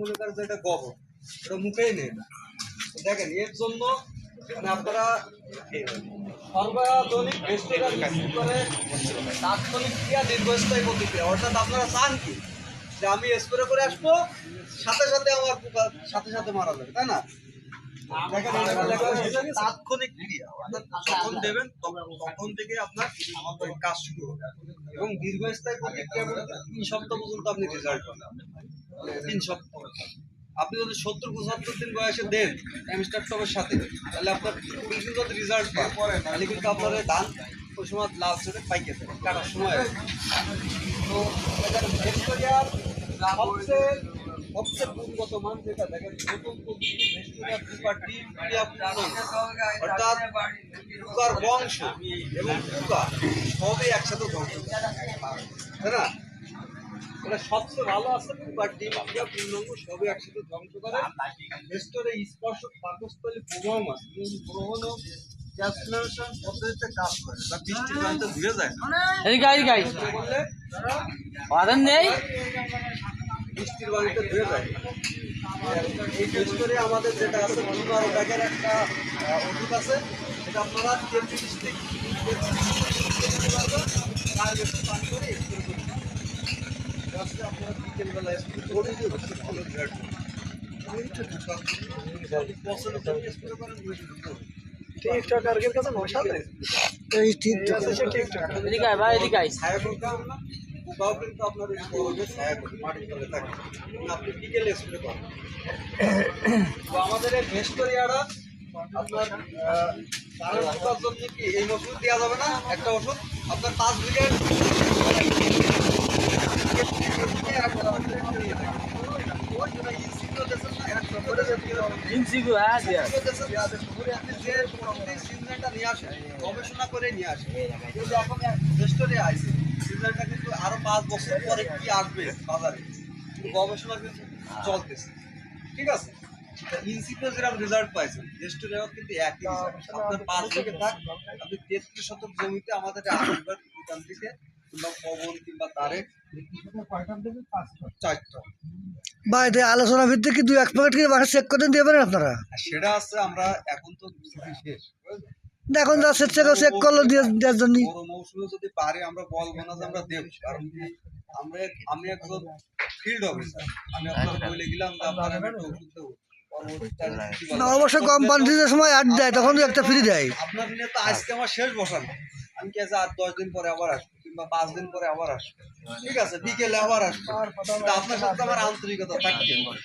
মনে করেন যে এটা গোবর, এটা মুখেই নেই না। দেখেন এর জন্য মানে আপনারা সর্বাধুনিক ভেস্টোগার মিক্স করে তাৎক্ষণিক ক্রিয়া দীর্ঘস্থায়ী প্রতিক্রিয়া, অর্থাৎ আপনারা চান কি যে আমি স্প্রে করে আসবো সাথে সাথে আমার পোকা সাথে সাথে মারা যাবে, তাই না? দেখেন এটা লেখা হয়েছে তাৎক্ষণিক ক্রিয়া, অর্থাৎ যখন দেবেন তখন থেকে আপনার কাজ শুরু হবে এবং দীর্ঘস্থায়ী প্রতিক্রিয়া বলতে 3 সপ্তাহ পর্যন্ত আপনি রেজাল্ট পাবেন। 3 সপ্তাহ। আপনি যদি 70-75 দিন বয়সে দেন হ্যামস্টার টপের সাথে, তাহলে আপনার 20 দিন যদি রেজাল্ট পান তাহলে কিন্তু আপনার ধান ওই সময় লাল চলে পাইকে যাবে, কাটার সময় হবে। তো ভেস্টোরিয়ার সবচেয়ে গুণগত মান যেটা দেখেন, নতুন প্রযুক্তি ভেস্টোরিয়ার সুপার ডিপ অর্থাৎ পোকার বংশ এবং পোকা সবই একসাথে ধ্বংস করে, তাই না? এটা সবচেয়ে ভালো আছে পোকার ডিম ক্রিয়া পূর্ণাঙ্গ সবই একসাথে ধ্বংস করে। ভেস্টোরে স্পর্শক পাকস্থলী প্রভাব আছে গ্রহণ ও ক্যালসিনেশন পদ্ধতিতে কাজ করে, যা বৃষ্টির পানিতে ধুয়ে যায় না। বললে বৃষ্টির পানিতে ধুয়ে যায় না। এই ভেস্টোরে আমাদের যেটা আছে বুকার ব্যাগের একটা ওষুধ আছে, সেটা আপনারা 33 থেকে 4 বেশি পানি করে স্প্রে করতে পারেন। আপনারা বিকেলবেলা স্প্রে করে দিয়ে ভালো রেজাল্ট পাবেন। টিকটক আর কাছে মশা নেই, এই টিকটক আছে টিকটক এদিকে আয় ভাই, এদিকে আয়। ছায়া প্রোগ্রাম না, পোকাও কিন্তু আপনার গরমে ছায়া মাটির তলে থাকে, আপনি বিকেলে স্প্রে করেন। তো আমাদের এই ভেস্টোরিয়াটা আপনার কারণ পোকার জন্য কি এই ওষুধ দেওয়া যাবে না, একটা ওষুধ আপনার 5 বিঘের গবেষণা করে নিয়ে আসে, কিন্তু এখন ভেস্টোরে আছে সিজনটা কিন্তু আরো 5 বছর পরে কি আসবে বাজারে, গবেষণা কিন্তু চলতেছে, ঠিক আছে? ইনসিপো যেরকম রেজাল্ট পাইছেন ভেস্টোরেও কিন্তু একই রেজাল্ট। আপনার 5 থেকে থাক আপনি 33 শতক জমিতে আমাদের আশীর্বাদ দোকান থেকে কিংবা পবন কিংবা তারেক 4টা বা এটা আলোচনা ভিত্তিক কি 2-1 প্যাকেট কি বাসা চেক করে দিয়ে পারেন আপনারা? সেটা আছে। আমরা এখন তো সিজন শেষ, এখন যা চেক করলো দেওয়ার জন্য বড় মৌসুমে যদি পারে আমরা বলবো না যে আমরা দেব, কারণ কি আমি একজন ফিল্ড অফিসার, আমি আপনার বলে গেলাম যে আপনারা একটা ওষুধ দেবো, না অবশ্য কোম্পানির সময় অ্যাড দেয় তখন একটা ফ্রি দেয়। আপনার নিয়ে তো আজকে আমার শেষ বসানো, আমি কি আছে আর 10 দিন পরে আবার আসবো কিংবা 5 দিন পরে আবার আসবো, ঠিক আছে? বিকেলে আবার আসবো, আপনার সাথে আমার আন্তরিকতা থাকছে।